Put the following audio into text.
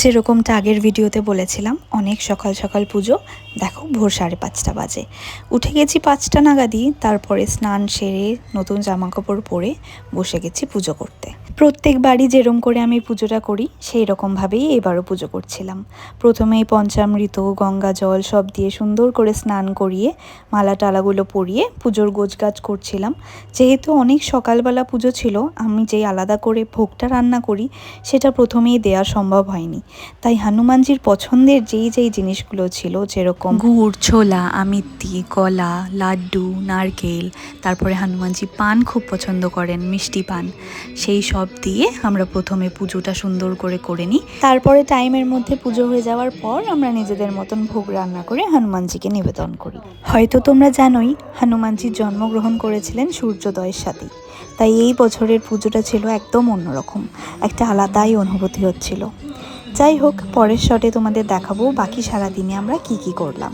যেরকমটা আগের ভিডিওতে বলেছিলাম, অনেক সকাল সকাল পুজো। দেখো ভোর 5:30 বাজে উঠে গেছি 5টা নাগাদই। তারপরে স্নান সেরে নতুন জামা কাপড় পরে বসে গেছি পুজো করতে। প্রত্যেকবারই যেরকম করে আমি পুজোটা করি সেই রকমভাবেই এবারও পুজো করছিলাম। প্রথমেই পঞ্চামৃত, গঙ্গা জল সব দিয়ে সুন্দর করে স্নান করিয়ে মালা টালাগুলো পরিয়ে পুজোর গোছগাছ করছিলাম। যেহেতু অনেক সকালবেলা পুজো ছিল, আমি যেই আলাদা করে ভোগটা রান্না করি সেটা প্রথমেই দেওয়া সম্ভব হয়নি। তাই হনুমানজির পছন্দের যেই জিনিসগুলো ছিল, যেরকম গুড়, ছোলা, আমিত্তি, কলা, লাড্ডু, নারকেল, তারপরে হনুমানজি পান খুব পছন্দ করেন, মিষ্টি পান, সেই সব দিয়ে আমরা প্রথমে পুজোটা সুন্দর করে নিই। তারপরে টাইমের মধ্যে পুজো হয়ে যাওয়ার পর আমরা নিজেদের মতন ভোগ রান্না করে হনুমানজিকে নিবেদন করি। হয়তো তোমরা জানোই, হনুমানজি জন্মগ্রহণ করেছিলেন সূর্যোদয়ের সাথে। তাই এই বছরের পুজোটা ছিল একদম অন্যরকম, একটা আলাদাই অনুভূতি হচ্ছিল। যাই হোক, পরের শটে তোমাদের দেখাবো বাকি সারাদিনে আমরা কি করলাম।